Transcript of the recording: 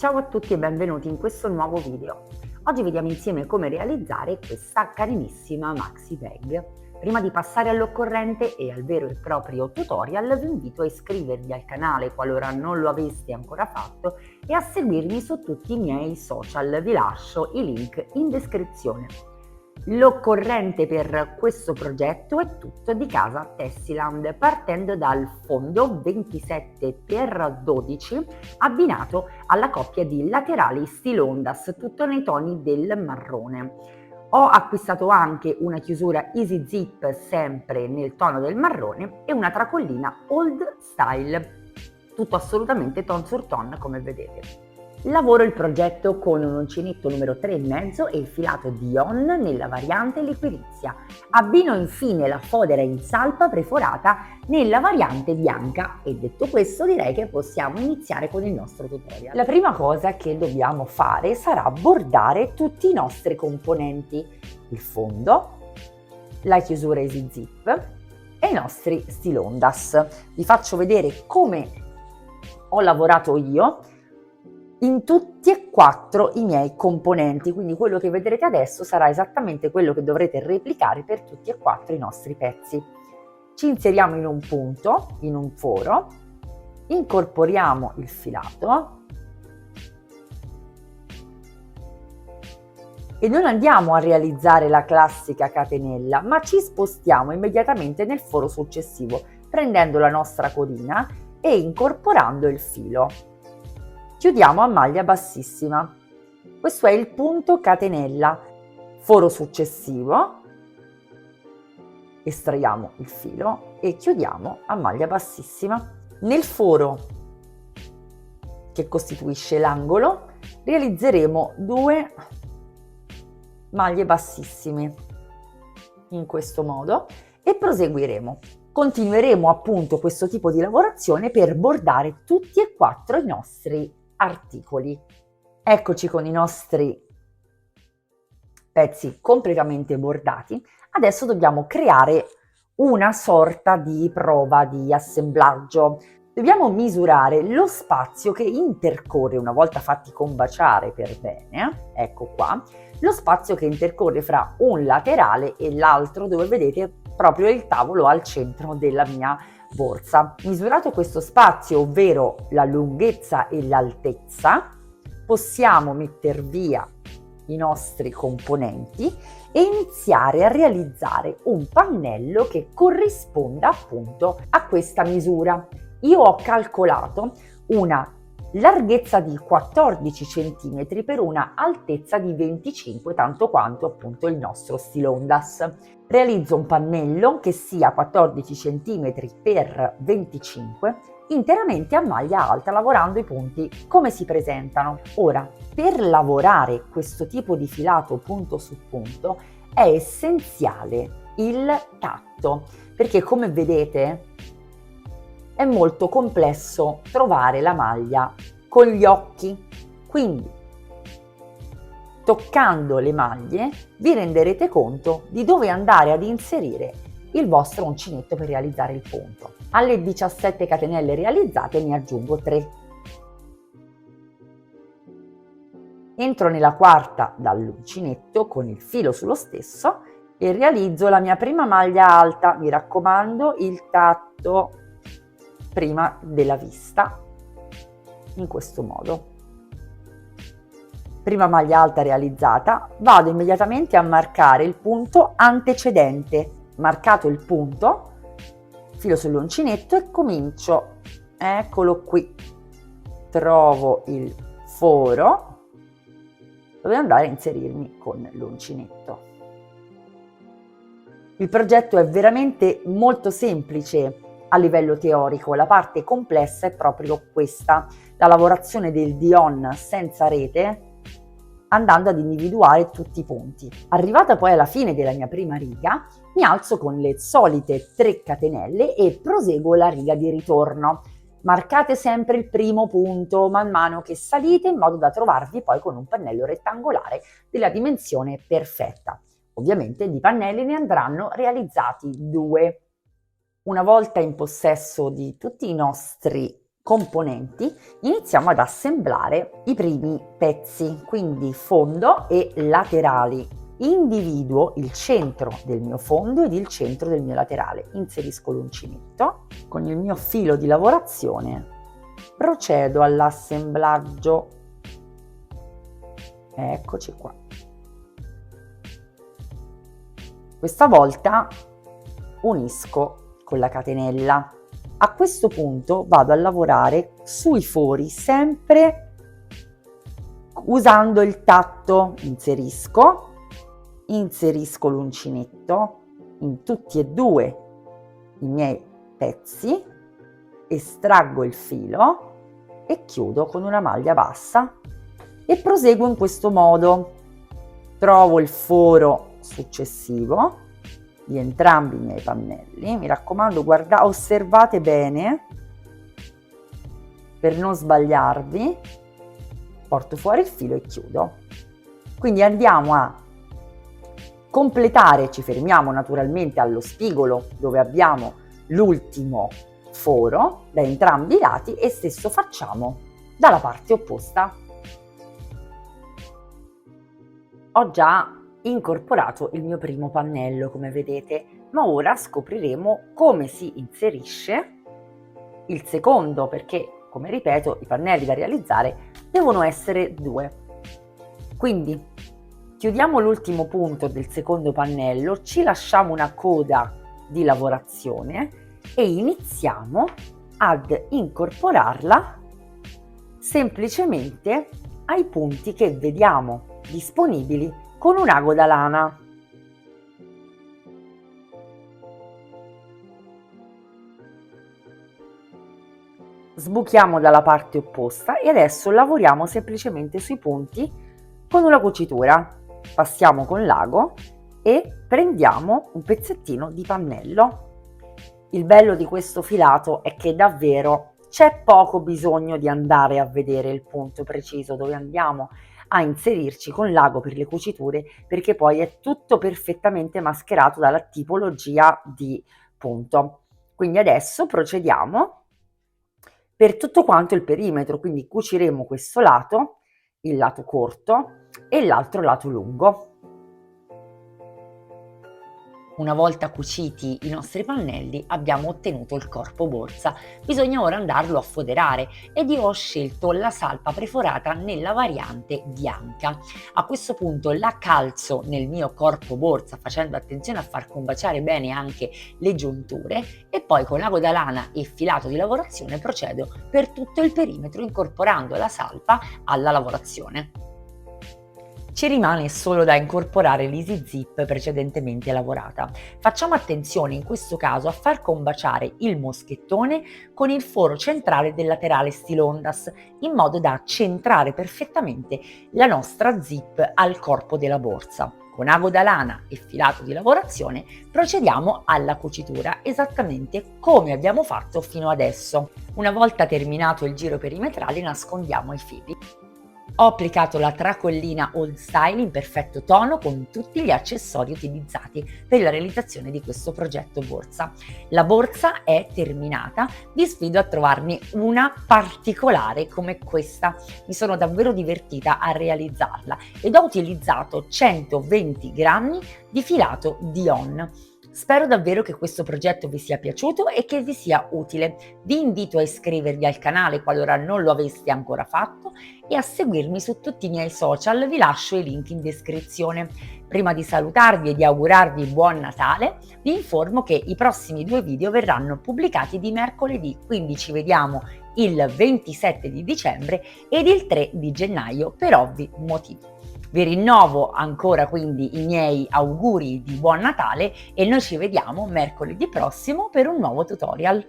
Ciao a tutti e benvenuti in questo nuovo video. Oggi vediamo insieme come realizzare questa carinissima maxi bag. Prima di passare all'occorrente e al vero e proprio tutorial vi invito a iscrivervi al canale qualora non lo aveste ancora fatto e a seguirmi su tutti i miei social, vi lascio i link in descrizione. L'occorrente per questo progetto è tutto di casa Tessiland, partendo dal fondo 27x12 abbinato alla coppia di laterali Stylo-Ondas, tutto nei toni del marrone. Ho acquistato anche una chiusura Easy Zip sempre nel tono del marrone e una tracollina Old Style, tutto assolutamente ton sur ton come vedete. Lavoro il progetto con un uncinetto numero 3,5 e il filato Dion nella variante liquirizia. Abbino infine la fodera in salpa preforata nella variante bianca e detto questo direi che possiamo iniziare con il nostro tutorial. La prima cosa che dobbiamo fare sarà bordare tutti i nostri componenti, il fondo, la chiusura Easy Zip e i nostri Stylo-Ondas. Vi faccio vedere come ho lavorato io in tutti e quattro i miei componenti, quindi quello che vedrete adesso sarà esattamente quello che dovrete replicare per tutti e quattro i nostri pezzi. Ci inseriamo in un punto, in un foro, incorporiamo il filato e non andiamo a realizzare la classica catenella, ma ci spostiamo immediatamente nel foro successivo, prendendo la nostra codina e incorporando il filo. Chiudiamo a maglia bassissima. Questo è il punto catenella. Foro successivo, estraiamo il filo e chiudiamo a maglia bassissima. Nel foro che costituisce l'angolo realizzeremo 2 maglie bassissime in questo modo e proseguiremo. Continueremo appunto questo tipo di lavorazione per bordare tutti e quattro i nostri articoli. Eccoci con i nostri pezzi completamente bordati. Adesso dobbiamo creare una sorta di prova di assemblaggio. Dobbiamo misurare lo spazio che intercorre, una volta fatti combaciare per bene, ecco qua, lo spazio che intercorre fra un laterale e l'altro, dove vedete proprio il tavolo al centro della mia borsa. Misurato questo spazio, ovvero la lunghezza e l'altezza, possiamo mettere via i nostri componenti e iniziare a realizzare un pannello che corrisponda appunto a questa misura. Io ho calcolato una larghezza di 14 cm per una altezza di 25, tanto quanto appunto il nostro Stylo-Ondas. Realizzo un pannello che sia 14 cm per 25 interamente a maglia alta, lavorando i punti come si presentano. Ora, per lavorare questo tipo di filato punto su punto è essenziale il tatto, perché come vedete è molto complesso trovare la maglia con gli occhi, quindi toccando le maglie vi renderete conto di dove andare ad inserire il vostro uncinetto per realizzare il punto. Alle 17 catenelle realizzate ne aggiungo 3. Entro nella quarta dall'uncinetto con il filo sullo stesso e realizzo la mia prima maglia alta. Mi raccomando, il tatto prima della vista, in questo modo. Prima maglia alta realizzata, vado immediatamente a marcare il punto antecedente. Marcato il punto, filo sull'uncinetto e comincio, eccolo qui, trovo il foro dove andare a inserirmi con l'uncinetto. Il progetto è veramente molto semplice a livello teorico, la parte complessa è proprio questa, la lavorazione del Dion senza rete, andando ad individuare tutti i punti. Arrivata poi alla fine della mia prima riga, mi alzo con le solite 3 catenelle e proseguo la riga di ritorno. Marcate sempre il primo punto man mano che salite, in modo da trovarvi poi con un pannello rettangolare della dimensione perfetta. Ovviamente di pannelli ne andranno realizzati 2. Una volta in possesso di tutti i nostri componenti, iniziamo ad assemblare i primi pezzi, quindi fondo e laterali. Individuo il centro del mio fondo ed il centro del mio laterale, inserisco l'uncinetto, con il mio filo di lavorazione procedo all'assemblaggio. Eccoci qua. Questa volta unisco con la catenella. A questo punto vado a lavorare sui fori sempre usando il tatto. Inserisco l'uncinetto in tutti e due i miei pezzi, estraggo il filo e chiudo con una maglia bassa e proseguo in questo modo. Trovo il foro successivo di entrambi i miei pannelli, mi raccomando, osservate bene per non sbagliarvi, porto fuori il filo e chiudo. Quindi andiamo a completare, ci fermiamo naturalmente allo spigolo dove abbiamo l'ultimo foro da entrambi i lati e stesso facciamo dalla parte opposta. Ho già incorporato il mio primo pannello, come vedete, ma ora scopriremo come si inserisce il secondo, perché, come ripeto, i pannelli da realizzare devono essere 2. Quindi chiudiamo l'ultimo punto del secondo pannello, ci lasciamo una coda di lavorazione e iniziamo ad incorporarla semplicemente ai punti che vediamo disponibili con un ago da lana. Sbuchiamo dalla parte opposta e adesso lavoriamo semplicemente sui punti con una cucitura. Passiamo con l'ago e prendiamo un pezzettino di pannello. Il bello di questo filato è che davvero c'è poco bisogno di andare a vedere il punto preciso dove andiamo a inserirci con l'ago per le cuciture, perché poi è tutto perfettamente mascherato dalla tipologia di punto. Quindi adesso procediamo per tutto quanto il perimetro, quindi cuciremo questo lato, il lato corto e l'altro lato lungo. Una volta cuciti i nostri pannelli abbiamo ottenuto il corpo borsa, bisogna ora andarlo a foderare ed io ho scelto la salpa preforata nella variante bianca. A questo punto la calzo nel mio corpo borsa facendo attenzione a far combaciare bene anche le giunture e poi con l'ago da lana e filato di lavorazione procedo per tutto il perimetro incorporando la salpa alla lavorazione. Ci rimane solo da incorporare l'Easy Zip precedentemente lavorata. Facciamo attenzione in questo caso a far combaciare il moschettone con il foro centrale del laterale stylondas in modo da centrare perfettamente la nostra zip al corpo della borsa. Con ago da lana e filato di lavorazione procediamo alla cucitura esattamente come abbiamo fatto fino adesso. Una volta terminato il giro perimetrale nascondiamo i fili. Ho applicato la tracollina Old Style in perfetto tono con tutti gli accessori utilizzati per la realizzazione di questo progetto borsa. La borsa è terminata, vi sfido a trovarne una particolare come questa. Mi sono davvero divertita a realizzarla ed ho utilizzato 120 grammi di filato Dion. Spero davvero che questo progetto vi sia piaciuto e che vi sia utile. Vi invito a iscrivervi al canale qualora non lo aveste ancora fatto e a seguirmi su tutti i miei social, vi lascio i link in descrizione. Prima di salutarvi e di augurarvi buon Natale, vi informo che i prossimi 2 video verranno pubblicati di mercoledì, quindi ci vediamo il 27 di dicembre ed il 3 di gennaio per ovvi motivi. Vi rinnovo ancora quindi i miei auguri di buon Natale e noi ci vediamo mercoledì prossimo per un nuovo tutorial.